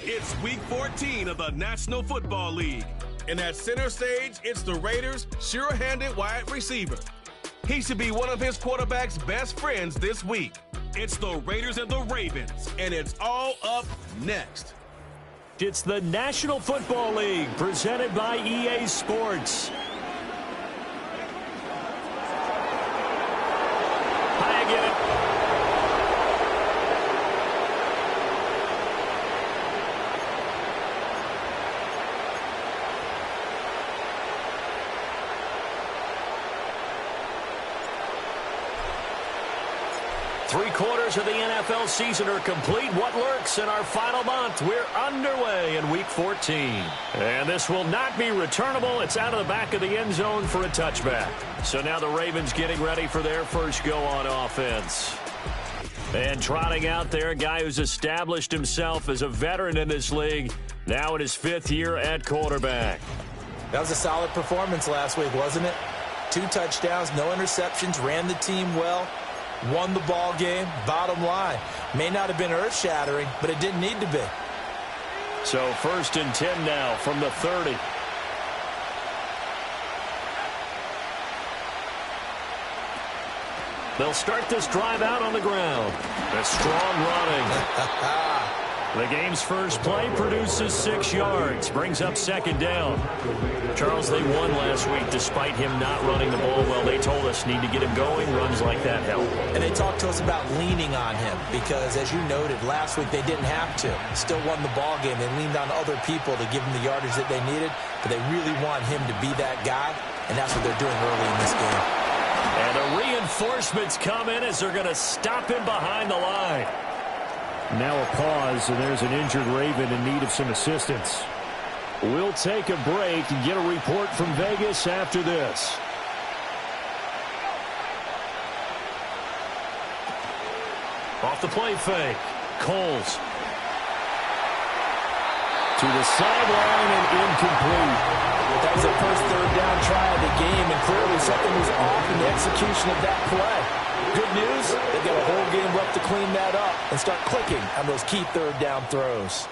It's Week 14 of the National Football League. And at center stage, it's the Raiders' sure-handed wide receiver. He should be one of his quarterback's best friends this week. It's the Raiders and the Ravens, and it's all up next. It's the National Football League presented by EA Sports. I get it. Three-quarters of the NFL season are complete. What lurks in our final month? We're underway in Week 14. And this will not be returnable. It's out of the back of the end zone for a touchback. So now the Ravens getting ready for their first go on offense. And trotting out there, a guy who's established himself as a veteran in this league, now in his 5th year at quarterback. That was a solid performance last week, wasn't it? 2 touchdowns, no interceptions, ran the team well. Won the ball game. Bottom line, may not have been earth-shattering, but it didn't need to be. So 1st and 10 now from the 30. They'll start this drive out on the ground. The strong running. The game's first play produces 6 yards. Brings up 2nd down. Charles, they won last week despite him not running the ball well. They told us need to get him going. Runs like that help. And they talked to us about leaning on him because, as you noted, last week they didn't have to. Still won the ball game. They leaned on other people to give him the yardage that they needed, but they really want him to be that guy, and that's what they're doing early in this game. And the reinforcements come in as they're going to stop him behind the line. Now a pause, and there's an injured Raven in need of some assistance. We'll take a break and get a report from Vegas after this. Off the play fake. Coles. To the sideline and incomplete. That was the first 3rd down try of the game, and clearly something was off in the execution of that play. Good news, they've got a whole game left to clean that up and start clicking on those key 3rd down throws.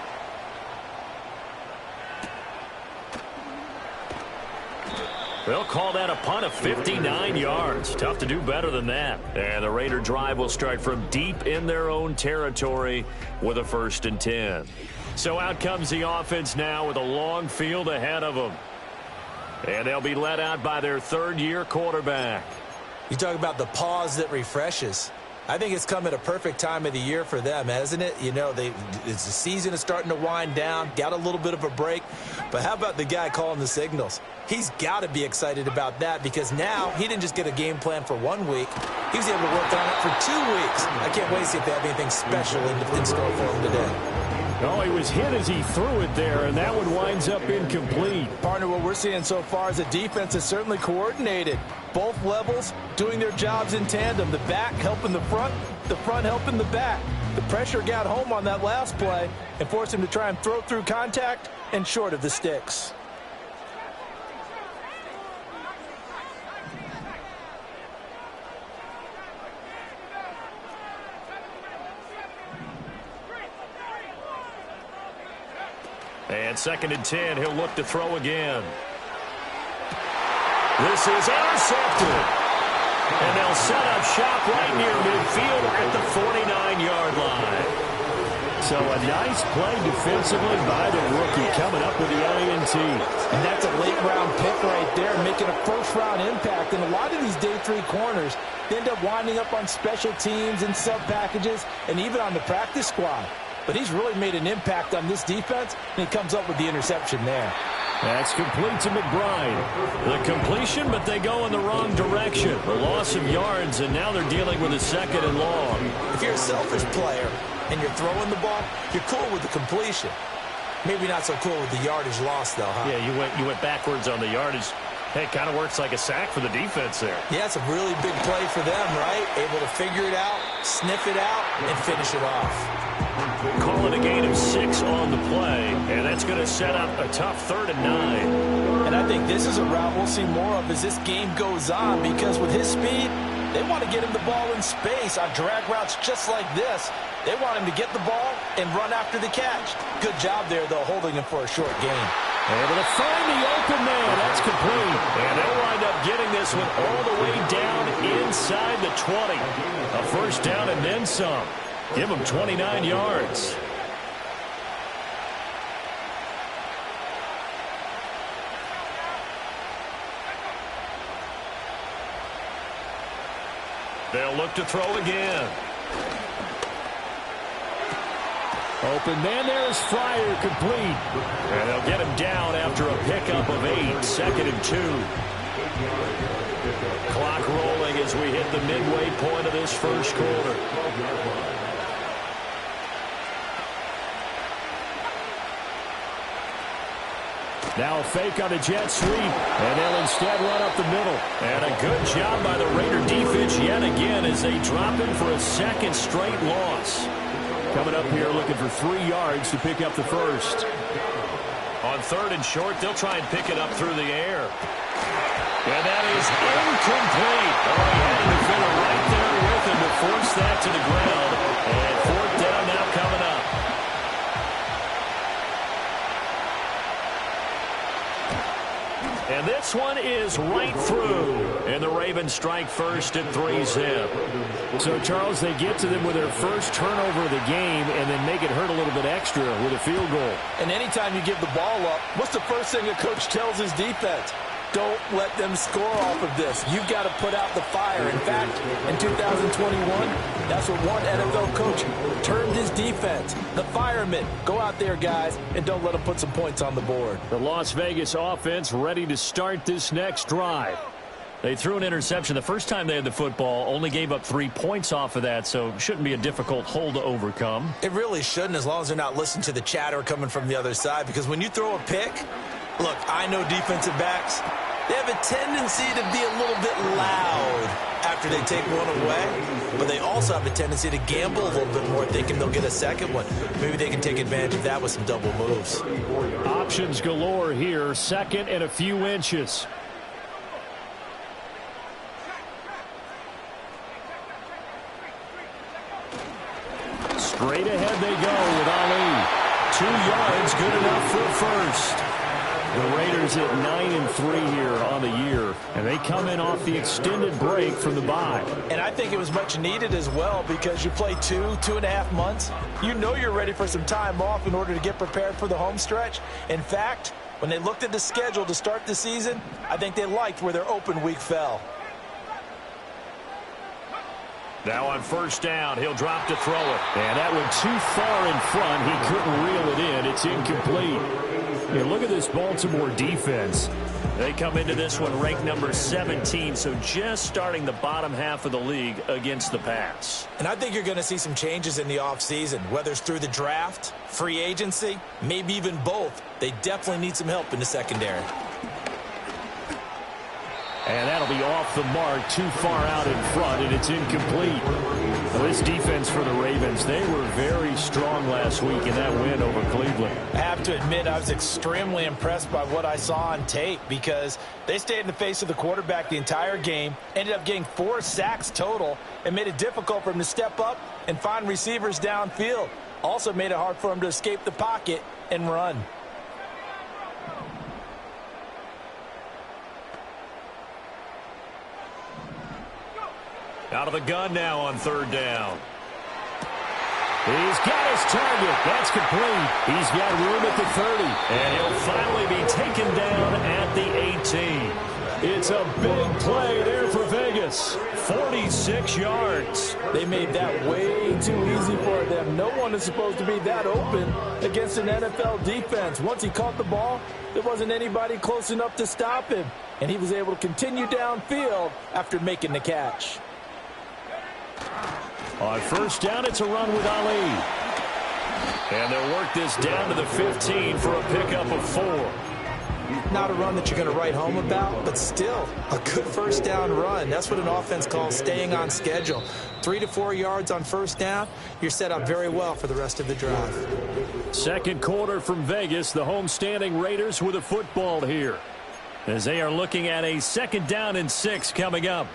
They'll call that a punt of 59 yards. Tough to do better than that. And the Raider drive will start from deep in their own territory with a 1st and 10. So out comes the offense now with a long field ahead of them. And they'll be led out by their 3rd-year quarterback. You talk about the pause that refreshes. I think it's come at a perfect time of the year for them, hasn't it? You know, the season is starting to wind down, got a little bit of a break. But how about the guy calling the signals? He's got to be excited about that because now he didn't just get a game plan for 1 week. He was able to work on it for 2 weeks. I can't wait to see if they have anything special in store for him today. Oh, he was hit as he threw it there, and that one winds up incomplete. Partner, what we're seeing so far is the defense is certainly coordinated. Both levels doing their jobs in tandem. The back helping the front helping the back. The pressure got home on that last play and forced him to try and throw through contact and short of the sticks. And 2nd and 10, he'll look to throw again. This is intercepted. And they'll set up shop right near midfield at the 49-yard line. So a nice play defensively by the rookie coming up with the INT. And that's a late-round pick right there, making a first-round impact. And a lot of these day 3 corners, they end up winding up on special teams and sub-packages and even on the practice squad. But he's really made an impact on this defense, and he comes up with the interception there. That's complete to McBride. The completion, but they go in the wrong direction. The loss of yards, and now they're dealing with a 2nd and long. If you're a selfish player and you're throwing the ball, you're cool with the completion. Maybe not so cool with the yardage loss, though, huh? Yeah, you went backwards on the yardage. Hey, it kind of works like a sack for the defense there. Yeah, it's a really big play for them, right? Able to figure it out, sniff it out, and finish it off. Call it a gain of 6 on the play, and that's going to set up a tough 3rd and 9. And I think this is a route we'll see more of as this game goes on, because with his speed, they want to get him the ball in space on drag routes just like this. They want him to get the ball and run after the catch. Good job there, though, holding him for a short gain. Able to find the open man. That's complete. And they'll wind up getting this one all the way down inside the 20. A first down and then some. Give them 29 yards. They'll look to throw again. Open man, there's Fryer, complete. And they'll get him down after a pickup of 8, 2nd and 2. Clock rolling as we hit the midway point of this first quarter. Now a fake on a jet sweep, and they'll instead run up the middle. And a good job by the Raider defense yet again as they drop him for a second straight loss. Coming up here looking for 3 yards to pick up the first. On 3rd and short, they'll try and pick it up through the air. And that is incomplete. Oh, he had a defender right there with him to force that to the ground. And 4th down now coming up. And this one is right through. And the Ravens strike first at 3-zip. So, Charles, they get to them with their first turnover of the game and then make it hurt a little bit extra with a field goal. And anytime you give the ball up, what's the first thing a coach tells his defense? Don't let them score off of this. You've got to put out the fire. In fact, in 2021, that's what one NFL coach termed his defense. The firemen. Go out there, guys, and don't let them put some points on the board. The Las Vegas offense ready to start this next drive. They threw an interception the first time they had the football, only gave up 3 points off of that, so shouldn't be a difficult hole to overcome. It really shouldn't, as long as they're not listening to the chatter coming from the other side, because when you throw a pick, look, I know defensive backs, they have a tendency to be a little bit loud after they take one away, but they also have a tendency to gamble a little bit more, thinking they'll get a second one. Maybe they can take advantage of that with some double moves. Options galore here, 2nd and a few inches. Straight ahead they go with Ali. 2 yards, good enough for a first. The Raiders at 9-3 here on the year, and they come in off the extended break from the bye. And I think it was much needed as well, because you play 2.5 months. You know you're ready for some time off in order to get prepared for the home stretch. In fact, when they looked at the schedule to start the season, I think they liked where their open week fell. Now on first down, he'll drop to throw it. And that went too far in front. He couldn't reel it in. It's incomplete. Yeah, look at this Baltimore defense. They come into this one ranked number 17, so just starting the bottom half of the league against the pass. And I think you're going to see some changes in the offseason, whether it's through the draft, free agency, maybe even both. They definitely need some help in the secondary. And that'll be off the mark, too far out in front, and it's incomplete. Well, this defense for the Ravens, they were very strong last week in that win over Cleveland. I have to admit, I was extremely impressed by what I saw on tape, because they stayed in the face of the quarterback the entire game, ended up getting 4 sacks total, and made it difficult for him to step up and find receivers downfield. Also made it hard for him to escape the pocket and run. Out of the gun now on third down. He's got his target. That's complete. He's got room at the 30. And he'll finally be taken down at the 18. It's a big play there for Vegas. 46 yards. They made that way too easy for them. No one is supposed to be that open against an NFL defense. Once he caught the ball, there wasn't anybody close enough to stop him. And he was able to continue downfield after making the catch. On first down, it's a run with Ali. And they'll work this down to the 15 for a pickup of 4. Not a run that you're going to write home about, but still a good first down run. That's what an offense calls staying on schedule. 3 to 4 yards on first down, you're set up very well for the rest of the drive. Second quarter from Vegas, the homestanding Raiders with a football here, as they are looking at a 2nd down and 6 coming up.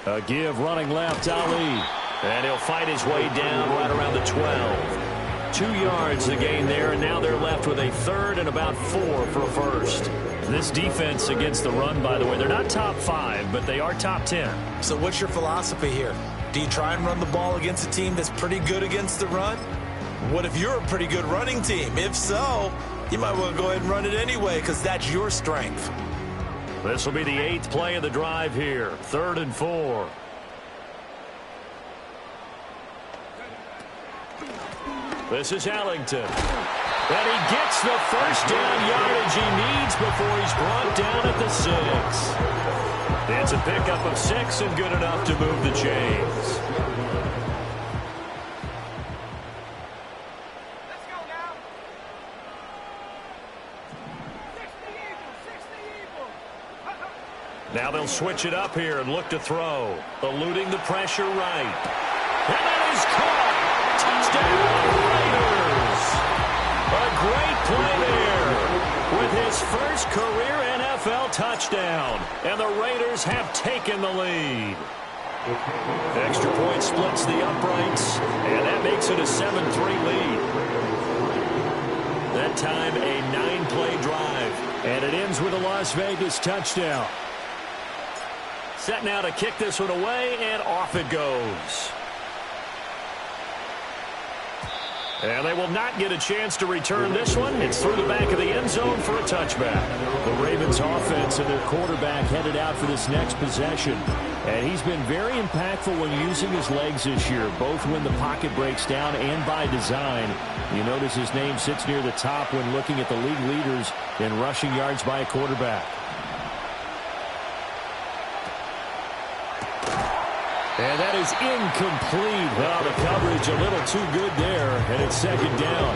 A give running left, Ali. And he'll fight his way down right around the 12. 2 yards to gain there, and now they're left with a third and about 4 for a first. This defense against the run, by the way, they're not top 5, but they are top 10. So what's your philosophy here? Do you try and run the ball against a team that's pretty good against the run? What if you're a pretty good running team? If so, you might want to go ahead and run it anyway because that's your strength. This will be the 8th play of the drive here. 3rd and 4. This is Ellington. And he gets the first down yardage he needs before he's brought down at the 6. It's a pickup of 6 and good enough to move the chains. Now they'll switch it up here and look to throw. Eluding the pressure right. And that is caught. Touchdown, Raiders. A great play there with his first career NFL touchdown. And the Raiders have taken the lead. Extra point splits the uprights, and that makes it a 7-3 lead. That time a 9-play drive, and it ends with a Las Vegas touchdown. Set now to kick this one away, and off it goes. And they will not get a chance to return this one. It's through the back of the end zone for a touchback. The Ravens offense and their quarterback headed out for this next possession. And he's been very impactful when using his legs this year, both when the pocket breaks down and by design. You notice his name sits near the top when looking at the league leaders in rushing yards by a quarterback. And that is incomplete. Well, the coverage a little too good there, and it's 2nd down.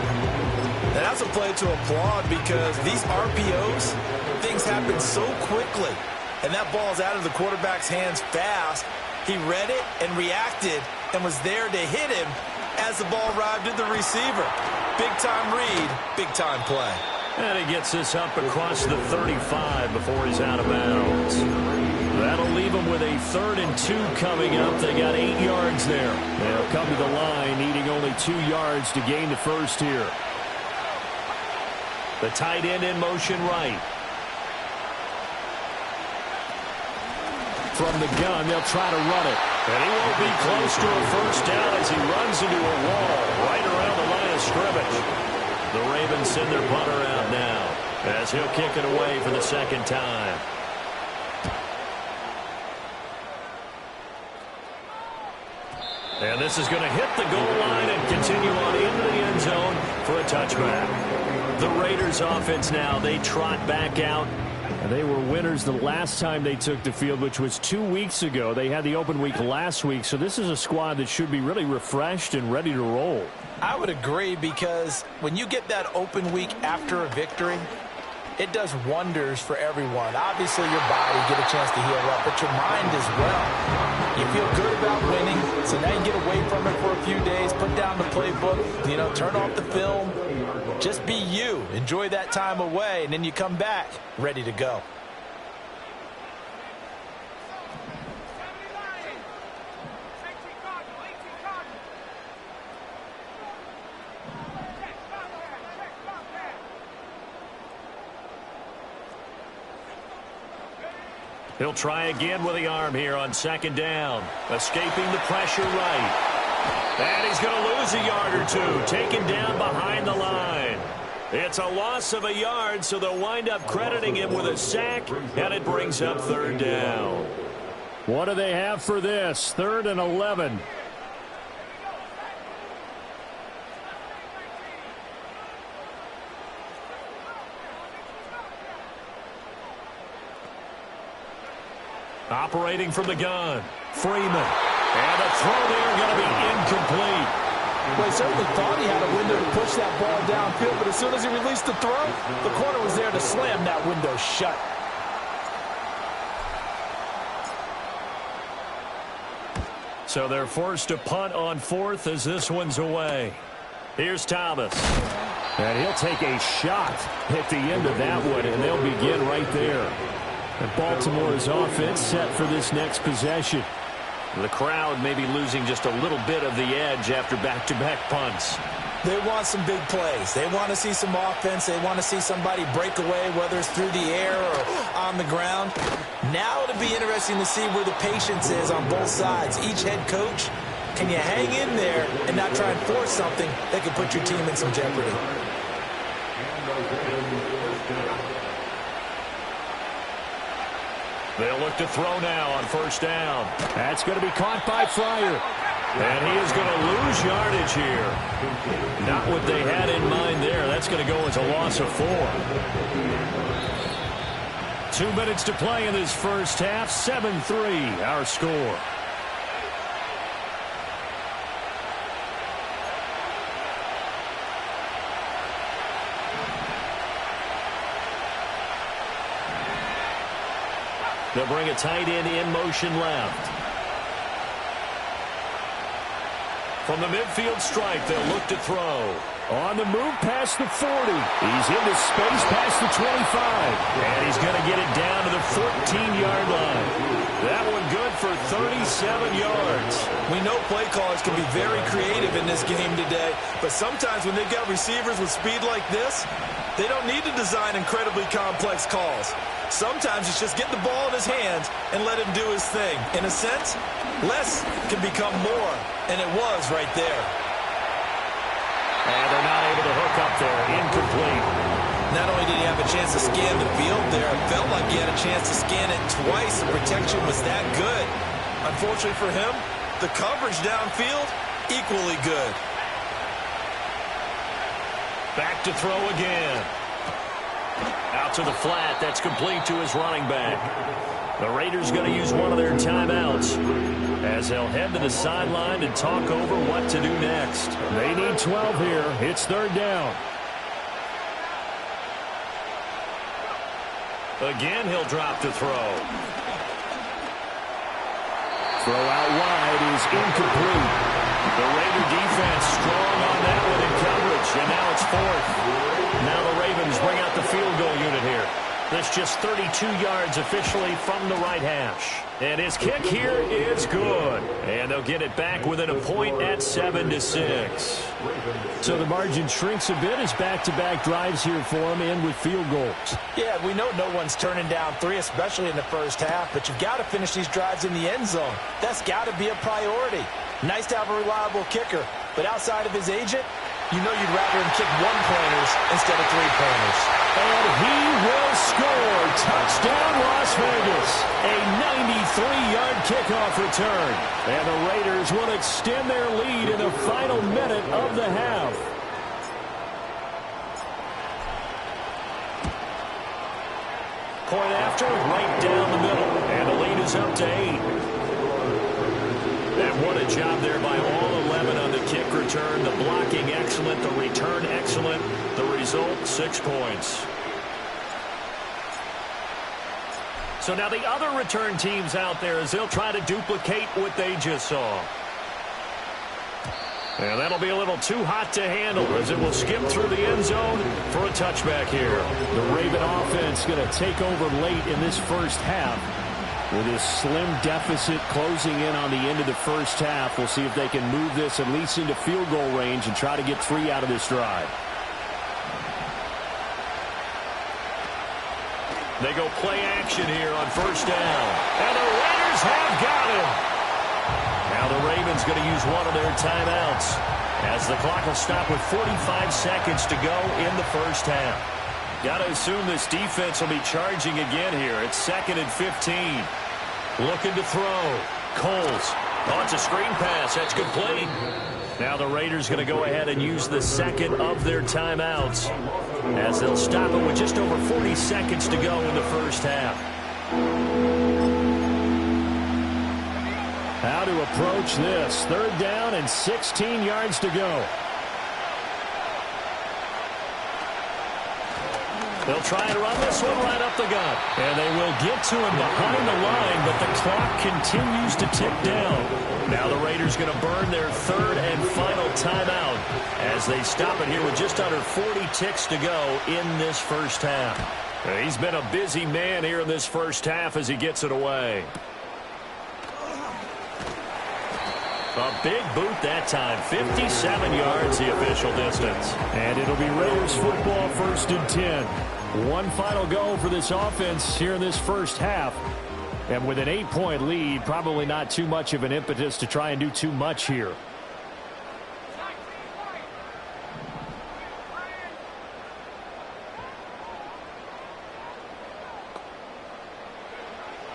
And that's a play to applaud because these RPOs, things happen so quickly. And that ball's out of the quarterback's hands fast. He read it and reacted and was there to hit him as the ball arrived at the receiver. Big-time read, big-time play. And he gets this up across the 35 before he's out of bounds. That'll leave them with a 3rd and 2 coming up. They got 8 yards there. They'll come to the line, needing only 2 yards to gain the first here. The tight end in motion right. From the gun, they'll try to run it. And he won't be close to a first down as he runs into a wall right around the line of scrimmage. The Ravens send their punter out now as he'll kick it away for the 2nd time. And this is going to hit the goal line and continue on into the end zone for a touchback. The Raiders offense now, they trot back out. They were winners the last time they took the field, which was 2 weeks ago. They had the open week last week, so this is a squad that should be really refreshed and ready to roll. I would agree because when you get that open week after a victory, it does wonders for everyone. Obviously, your body get a chance to heal up, but your mind as well. You feel good about winning, so now you get away from it for a few days, put down the playbook, turn off the film. Just be you. Enjoy that time away, and then you come back ready to go. He'll try again with the arm here on 2nd down. Escaping the pressure right. And he's going to lose a yard or 2. Taken down behind the line. It's a loss of a yard, so they'll wind up crediting him with a sack, and it brings up 3rd down. What do they have for this? 3rd and 11. Operating from the gun, Freeman. And the throw there going to be incomplete. Well, he certainly thought he had a window to push that ball downfield, but as soon as he released the throw, the corner was there to slam that window shut. So they're forced to punt on 4th as this one's away. Here's Thomas. And he'll take a shot at the end of that one, and they'll begin right there. And Baltimore's offense set for this next possession. The crowd may be losing just a little bit of the edge after back-to-back punts. They want some big plays. They want to see some offense. They want to see somebody break away, whether it's through the air or on the ground. Now it'll be interesting to see where the patience is on both sides. Each head coach, can you hang in there and not try and force something that could put your team in some jeopardy? They'll look to throw now on first down. That's going to be caught by Fryer. And he is going to lose yardage here. Not what they had in mind there. That's going to go as a loss of 4. 2 minutes to play in this first half. 7-3 our score. They'll bring a tight end in motion left. From the midfield stripe, they'll look to throw. On the move past the 40. He's into space past the 25. And he's going to get it down to the 14-yard line. That one good for 37 yards. We know play callers can be very creative in this game today, but sometimes when they've got receivers with speed like this, they don't need to design incredibly complex calls. Sometimes it's just get the ball in his hands and let him do his thing. In a sense, less can become more, and it was right there. And they're not able to hook up there. Incomplete. Not only did he have a chance to scan the field there, it felt like he had a chance to scan it twice. The protection was that good. Unfortunately for him, the coverage downfield, equally good. Back to throw again. Out to the flat. That's complete to his running back. The Raiders going to use one of their timeouts as they'll head to the sideline and talk over what to do next. They need 12 here. It's third down. Again, he'll drop to throw. Throw out wide is incomplete. The Raider defense strong on that one in coverage, and now it's 4th. Now the Ravens bring out the field goal unit here. That's just 32 yards officially from the right hash. And his kick here is good. And they'll get it back within a point at 7-6. So the margin shrinks a bit as back-to-back drives here for him and with field goals. Yeah, we know no one's turning down 3, especially in the first half, but you've got to finish these drives in the end zone. That's got to be a priority. Nice to have a reliable kicker, but outside of his agent, you know you'd rather him kick 1-pointers instead of 3-pointers. And he will score. Touchdown, Las Vegas. A 93-yard kickoff return. And the Raiders will extend their lead in the final minute of the half. Point after, right down the middle. And the lead is up to 8. And what a job there by all 11 on the kick return. The blocking excellent, the return excellent. The result, 6 points. So now the other return teams out there as they'll try to duplicate what they just saw. And that'll be a little too hot to handle as it will skip through the end zone for a touchback here. The Raven offense going to take over late in this first half. With this slim deficit closing in on the end of the first half, we'll see if they can move this at least into field goal range and try to get 3 out of this drive. They go play action here on first down. And the Raiders have got him. Now the Ravens going to use one of their timeouts as the clock will stop with 45 seconds to go in the first half. Got to assume this defense will be charging again here. It's 2nd and 15. Looking to throw. Coles. Oh, it's a screen pass. That's complete. Now the Raiders going to go ahead and use the second of their timeouts as they'll stop it with just over 40 seconds to go in the first half. How to approach this. 3rd down and 16 yards to go. They'll try and run this one right up the gut. And they will get to him behind the line, but the clock continues to tick down. Now the Raiders going to burn their 3rd and final timeout as they stop it here with just under 40 ticks to go in this first half. He's been a busy man here in this first half as he gets it away. A big boot that time. 57 yards, the official distance. And it'll be Raiders football, 1st and 10. One final go for this offense here in this first half. And with an 8-point lead, probably not too much of an impetus to try and do too much here.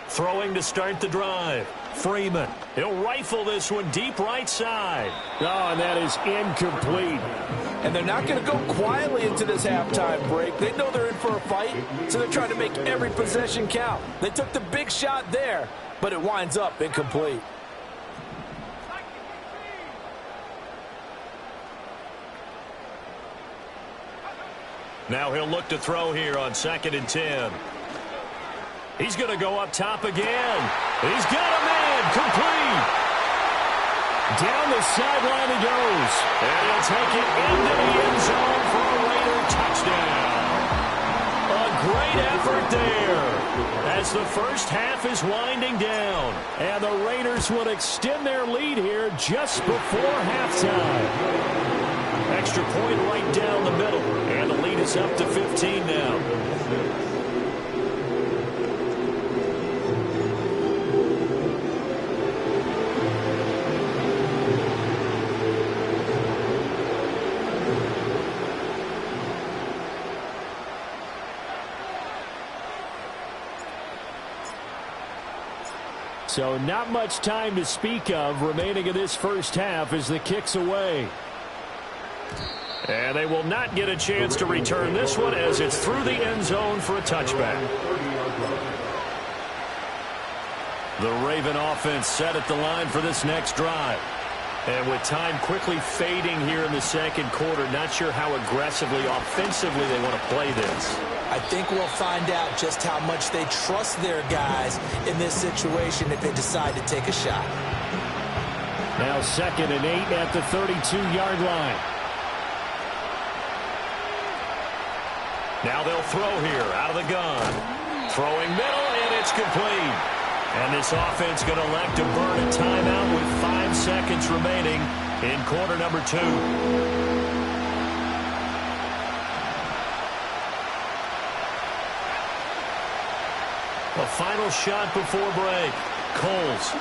Throwing to start the drive. Freeman. He'll rifle this one deep right side. Oh, and that is incomplete. And they're not going to go quietly into this halftime break. They know they're in for a fight, so they're trying to make every possession count. They took the big shot there, but it winds up incomplete. Now he'll look to throw here on 2nd and 10. He's going to go up top again. He's got a man. Complete. Down the sideline he goes. And he'll take it into the end zone for a Raider touchdown. A great effort there as the first half is winding down. And the Raiders will extend their lead here just before halftime. Extra point right down the middle. And the lead is up to 15 now. So not much time to speak of remaining in this first half as the kick's away. And they will not get a chance to return this one as it's through the end zone for a touchback. The Raven offense set at the line for this next drive. And with time quickly fading here in the second quarter, not sure how aggressively, offensively they want to play this. I think we'll find out just how much they trust their guys in this situation if they decide to take a shot. Now 2nd and 8 at the 32-yard line. Now they'll throw here out of the gun. Throwing middle, and it's complete. And this offense going to elect to burn a timeout with 5 seconds remaining in quarter number 2. A final shot before break. Coles.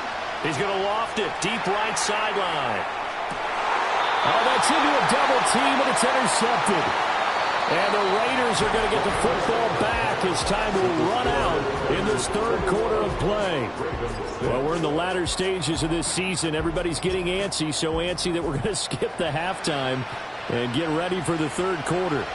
He's going to loft it deep right sideline. Oh, that's into a double team, and it's intercepted. And the Raiders are going to get the football back as time will run out in this third quarter of play. Well, we're in the latter stages of this season. Everybody's getting antsy, so antsy that we're going to skip the halftime and get ready for the third quarter.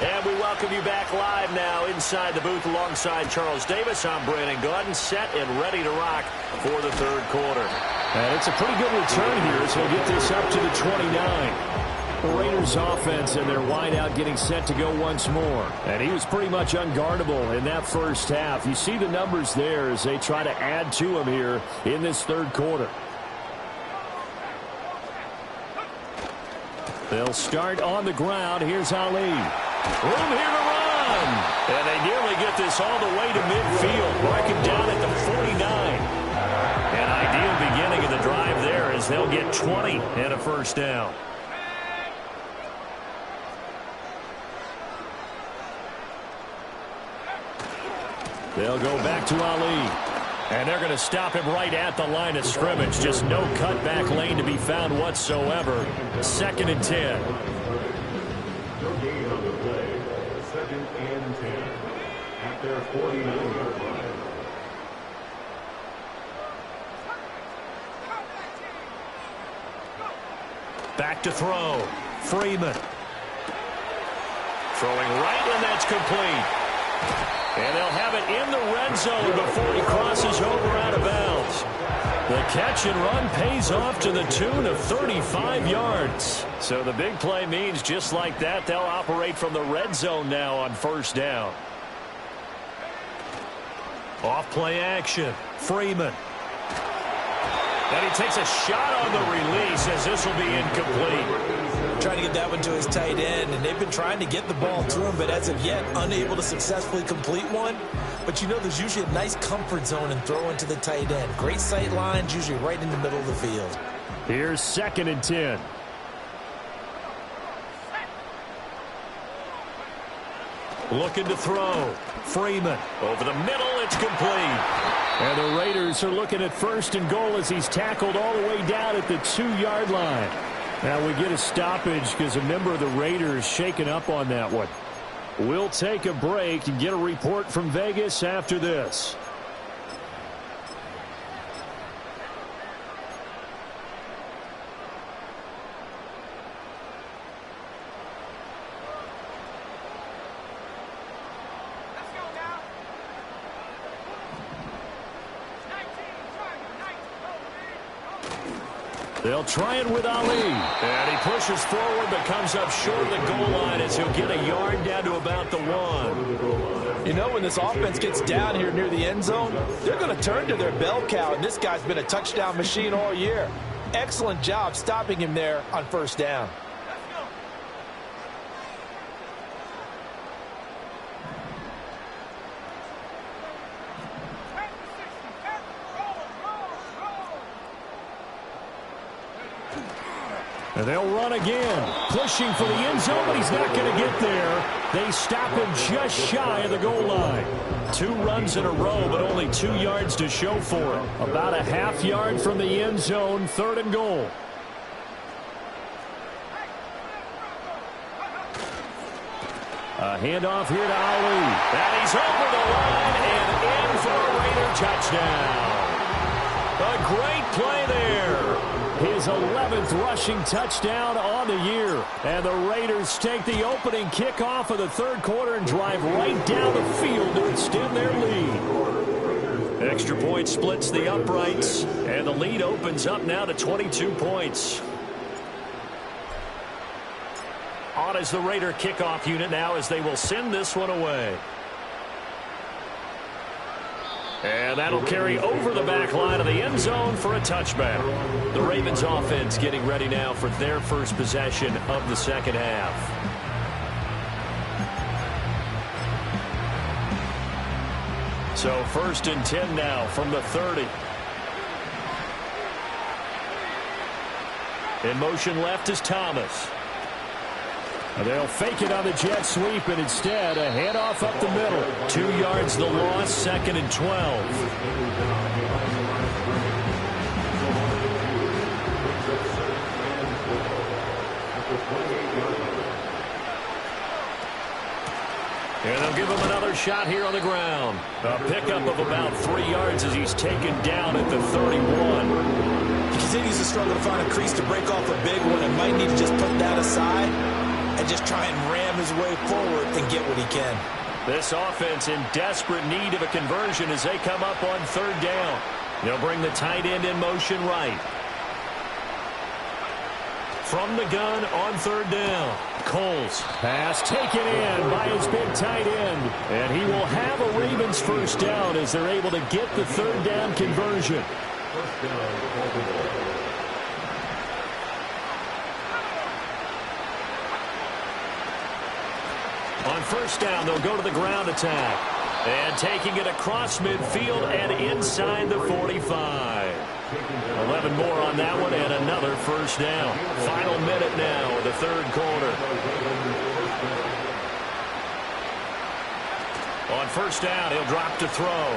And we welcome you back live now inside the booth alongside Charles Davis. I'm Brandon Gaudin, set and ready to rock for the third quarter. And it's a pretty good return here, so we'll get this up to the 29. The Raiders offense and their wideout getting set to go once more. And he was pretty much unguardable in that first half. You see the numbers there as they try to add to him here in this third quarter. They'll start on the ground. Here's Ali. Room here to run. And they nearly get this all the way to midfield. Mark him down at the 49. An ideal beginning of the drive there as they'll get 20 and a first down. They'll go back to Ali. And they're going to stop him right at the line of scrimmage. Just no cutback lane to be found whatsoever. 2nd and 10. Second and 10 at their 49-yard line. Back to throw. Freeman. Throwing right, and that's complete. And they'll have it in the red zone before he crosses over out of bounds. The catch and run pays off to the tune of 35 yards. So the big play means just like that, they'll operate from the red zone now on first down. Off play action. Freeman. And he takes a shot on the release as this will be incomplete. trying to get that one to his tight end, and they've been trying to get the ball to him, but as of yet, unable to successfully complete one. But you know, there's usually a nice comfort zone in throwing to the tight end. Great sight lines, usually right in the middle of the field. Here's 2nd and 10. Looking to throw. Freeman over the middle. It's complete. And the Raiders are looking at 1st and goal as he's tackled all the way down at the 2-yard line. Now we get a stoppage because a member of the Raiders shaken up on that one. We'll take a break and get a report from Vegas after this. They'll try it with Ali. And he pushes forward but comes up short of the goal line as he'll get a yard down to about the 1. You know, when this offense gets down here near the end zone, they're going to turn to their bell cow, and this guy's been a touchdown machine all year. Excellent job stopping him there on 1st down. And they'll run again, pushing for the end zone, but he's not going to get there. They stop him just shy of the goal line. 2 runs in a row, but only 2 yards to show for it. About a half yard from the end zone, 3rd and goal. A handoff here to Ali. And he's over the line and in for a Raider touchdown. A great play there. His 11th rushing touchdown on the year. And the Raiders take the opening kickoff of the 3rd quarter and drive right down the field to extend their lead. Extra point splits the uprights, and the lead opens up now to 22 points. On is the Raider kickoff unit now as they will send this one away. And that'll carry over the back line of the end zone for a touchback. The Ravens offense getting ready now for their first possession of the 2nd half. So 1st and 10 now from the 30. In motion left is Thomas. They'll fake it on the jet sweep, and instead a handoff up the middle. 2 yards the loss, 2nd and 12. And they'll give him another shot here on the ground. A pickup of about 3 yards as he's taken down at the 31. He continues to struggle to find a crease to break off a big one and might need to just put that aside and just try and ram his way forward and get what he can. This offense in desperate need of a conversion as they come up on 3rd down. They'll bring the tight end in motion right. From the gun on 3rd down. Coles. Pass taken in by his big tight end. And he will have a Ravens 1st down as they're able to get the 3rd down conversion. On 1st down, they'll go to the ground attack. And taking it across midfield and inside the 45. 11 more on that one and another 1st down. Final minute now of the 3rd quarter. On 1st down, he'll drop to throw.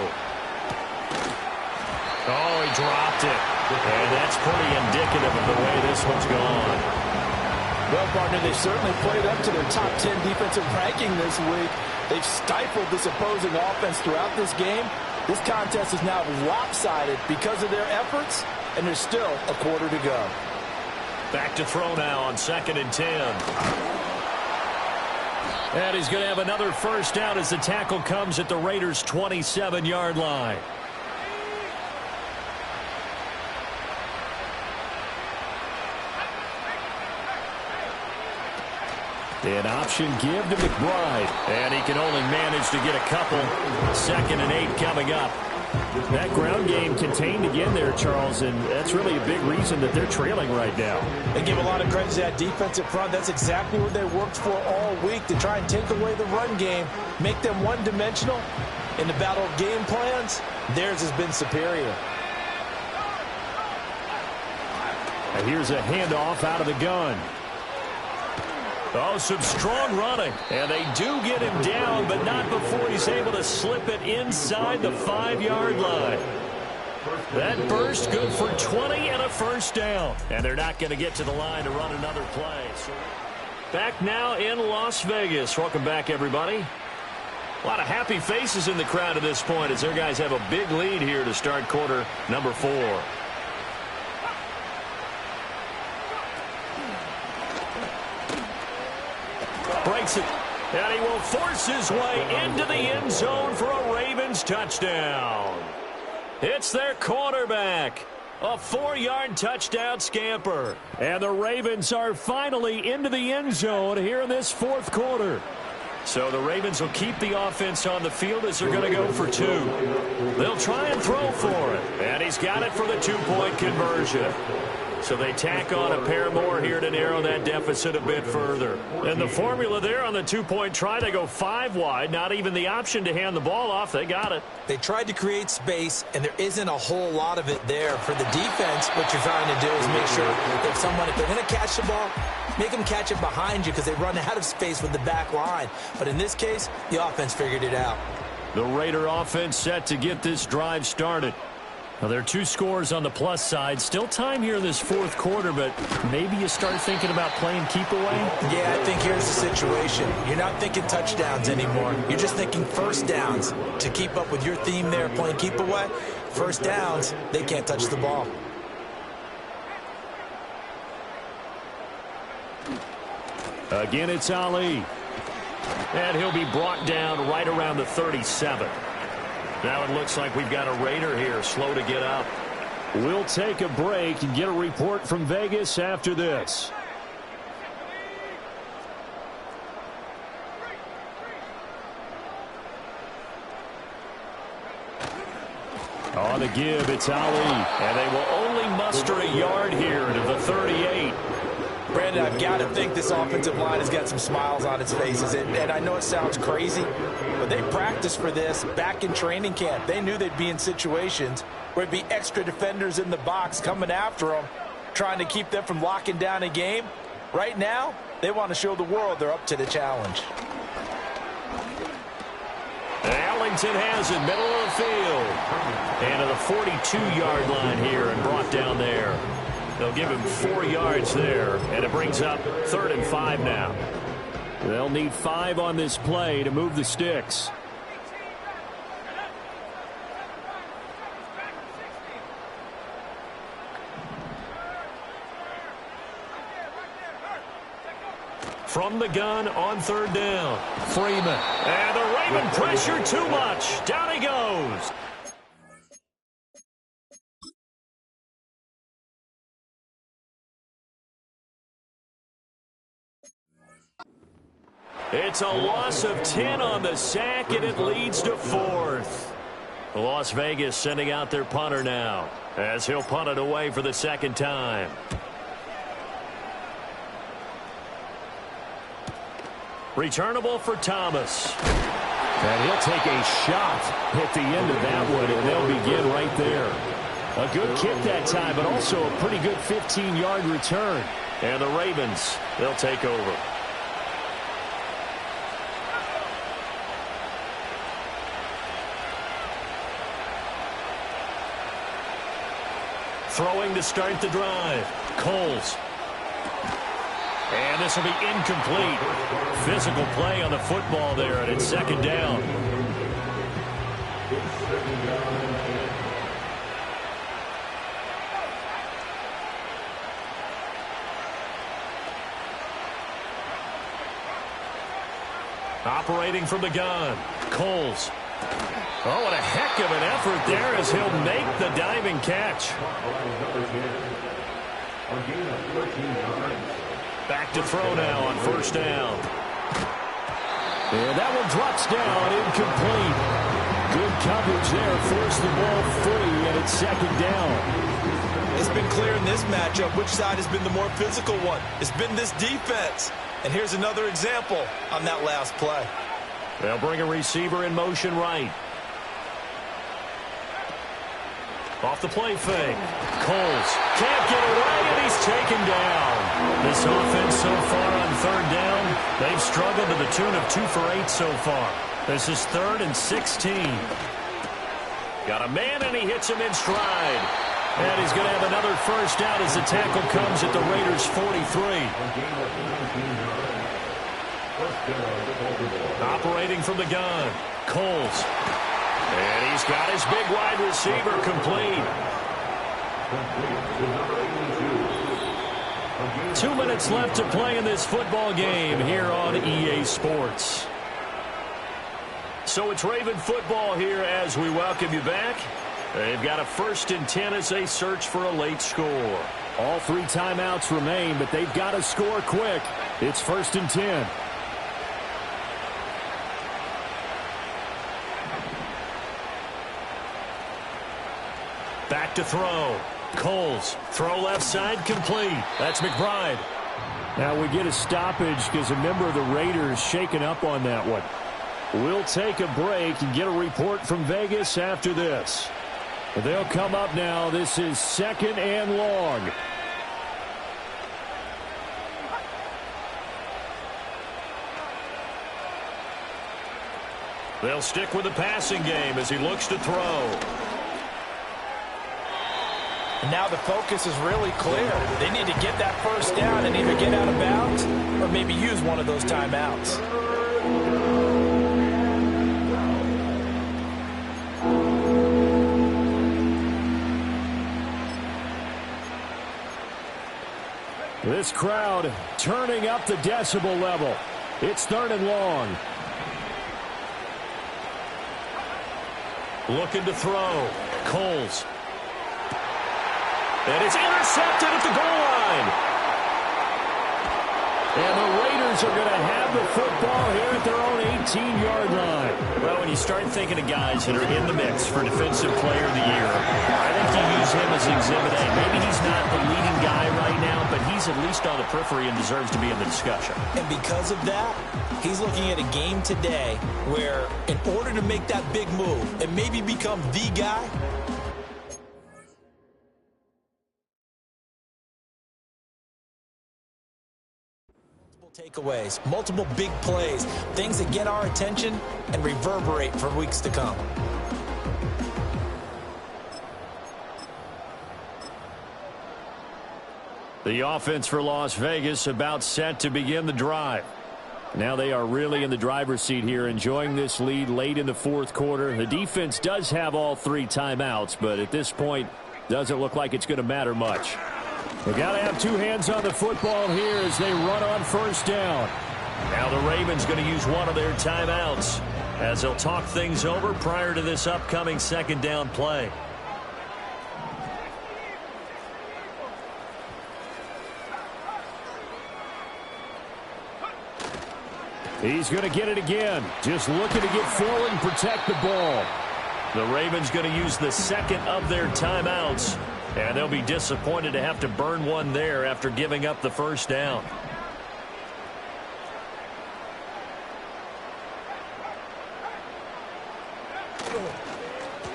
Oh, he dropped it. And that's pretty indicative of the way this one's gone. Well, partner, they've certainly played up to their top 10 defensive ranking this week. They've stifled this opposing offense throughout this game. This contest is now lopsided because of their efforts, and there's still a quarter to go. Back to throw now on 2nd and 10. And he's going to have another 1st down as the tackle comes at the Raiders' 27-yard line. An option give to McBride. And he can only manage to get a couple. 2nd and 8 coming up. That ground game contained again there, Charles, and that's really a big reason that they're trailing right now. They give a lot of credit to that defensive front. That's exactly what they worked for all week, to try and take away the run game, make them one-dimensional. In the battle of game plans, theirs has been superior. And here's a handoff out of the gun. Oh, some strong running. And they do get him down, but not before he's able to slip it inside the 5-yard line. That burst good for 20 and a first down. And they're not going to get to the line to run another play. So back now in Las Vegas. Welcome back, everybody. A lot of happy faces in the crowd at this point as their guys have a big lead here to start quarter number 4. Breaks it, and he will force his way into the end zone for a Ravens touchdown. It's their quarterback. A 4-yard touchdown scamper. And the Ravens are finally into the end zone here in this 4th quarter. So the Ravens will keep the offense on the field as they're going to go for 2. They'll try and throw for it. And he's got it for the 2-point conversion. So they tack on a pair more here to narrow that deficit a bit further. And the formula there on the 2-point try, they go 5 wide. Not even the option to hand the ball off. They got it. They tried to create space, and there isn't a whole lot of it there. For the defense, what you're trying to do is make sure if they're going to catch the ball, make them catch it behind you because they run out of space with the back line. But in this case, the offense figured it out. The Raider offense set to get this drive started. Well, there are 2 scores on the plus side. Still time here in this 4th quarter, but maybe you start thinking about playing keep away? Yeah, I think here's the situation. You're not thinking touchdowns anymore. You're just thinking first downs. To keep up with your theme there, playing keep away, first downs, they can't touch the ball. Again, it's Ali. And he'll be brought down right around the 37. Now it looks like we've got a Raider here, slow to get up. We'll take a break and get a report from Vegas after this. On the give, it's Ali. And they will only muster a yard here to the 38. Brandon, I've got to think this offensive line has got some smiles on its faces. And I know it sounds crazy, but they practiced for this back in training camp. They knew they'd be in situations where it'd be extra defenders in the box coming after them, trying to keep them from locking down a game. Right now, they want to show the world they're up to the challenge. Ellington has it, middle of the field. And to the 42-yard line here and brought down there. They'll give him 4 yards there, and it brings up 3rd and 5 now. They'll need 5 on this play to move the sticks. From the gun on 3rd down. Freeman. And the Raven pressure too much. Down he goes. It's a loss of 10 on the sack, and it leads to 4th. Las Vegas sending out their punter now as he'll punt it away for the 2nd time. Returnable for Thomas. And he'll take a shot at the end of that one, and they'll begin right there. A good kick that time, but also a pretty good 15-yard return. And the Ravens, they'll take over. Throwing to start the drive. Coles. And this will be incomplete. Physical play on the football there, and it's 2nd down. Operating from the gun. Coles. Oh, what a heck of an effort there as he'll make the diving catch. Back to throw now on 1st down. And that one drops down, incomplete. Good coverage there, forced the ball free, and it's second down. It's been clear in this matchup which side has been the more physical one. It's been this defense. And here's another example on that last play. They'll bring a receiver in motion right. Off the play fake. Coles can't get away, and he's taken down. This offense so far on third down, they've struggled to the tune of 2 for 8 so far. This is 3rd and 16. Got a man, and he hits him in stride. And he's going to have another first down as the tackle comes at the Raiders' 43. Operating from the gun, Coles. And he's got his big wide receiver complete. 2 minutes left to play in this football game here on EA Sports. So it's Raven football here as we welcome you back. They've got a 1st and 10 as they search for a late score. All 3 timeouts remain, but they've got to score quick. It's 1st and 10. Back to throw. Coles. Throw left side complete. That's McBride. Now we get a stoppage because a member of the Raiders shaken up on that one. We'll take a break and get a report from Vegas after this. They'll come up now. This is 2nd and long. They'll stick with the passing game as he looks to throw. And now the focus is really clear. They need to get that first down and either get out of bounds or maybe use one of those timeouts. This crowd turning up the decibel level. It's 3rd and long. Looking to throw. Coles. And it's intercepted at the goal line. And the Raiders are going to have the football here at their own 18-yard line. Well, when you start thinking of guys that are in the mix for Defensive Player of the Year, I think you use him as Exhibit A. Maybe he's not the leading guy right now, but he's at least on the periphery and deserves to be in the discussion. And because of that, he's looking at a game today where in order to make that big move and maybe become the guy, takeaways, multiple big plays, things that get our attention and reverberate for weeks to come. The offense for Las Vegas about set to begin the drive. Now they are really in the driver's seat here, enjoying this lead late in the 4th quarter. The defense does have all 3 timeouts, but at this point, doesn't look like it's going to matter much. They got to have 2 hands on the football here as they run on first down. Now the Ravens going to use one of their timeouts as they'll talk things over prior to this upcoming 2nd down play. He's going to get it again. Just looking to get forward and protect the ball. The Ravens going to use the 2nd of their timeouts. And they'll be disappointed to have to burn one there after giving up the first down.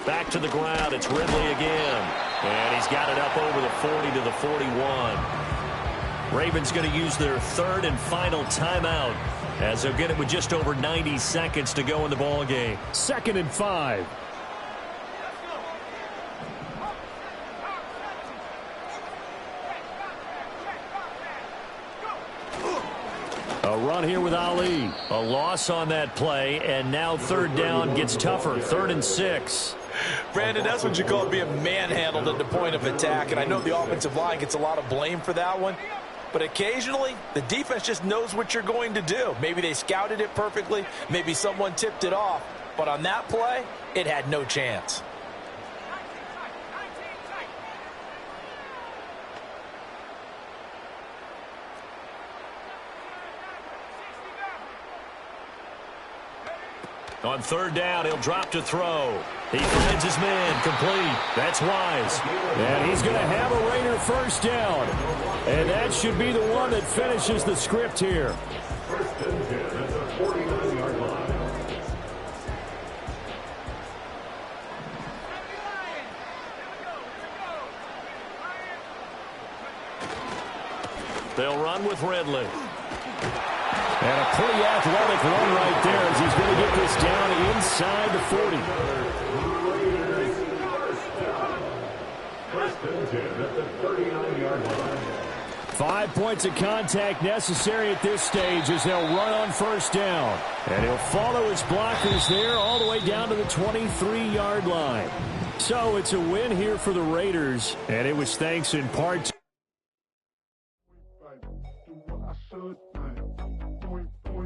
Back to the ground. It's Ridley again. And he's got it up over the 40 to the 41. Ravens going to use their 3rd and final timeout as they'll get it with just over 90 seconds to go in the ball game. 2nd and 5. A run here with Ali. A loss on that play, and now 3rd down gets tougher. 3rd and 6. Brandon, that's what you call being manhandled at the point of attack, and I know the offensive line gets a lot of blame for that one, but occasionally the defense just knows what you're going to do. Maybe they scouted it perfectly, maybe someone tipped it off, but on that play, it had no chance. On third down, he'll drop to throw. He finds his man, complete. That's Wise. And he's going to have a Raider first down. And that should be the one that finishes the script here. First and 10 at the 49-yard line. They'll run with Ridley. And a pretty athletic run right there as he's going to get this down inside the 40. First and 10 at the 39-yard line. 5 points of contact necessary at this stage as they'll run on first down. And he'll follow his blockers there all the way down to the 23-yard line. So it's a win here for the Raiders, and it was thanks in part to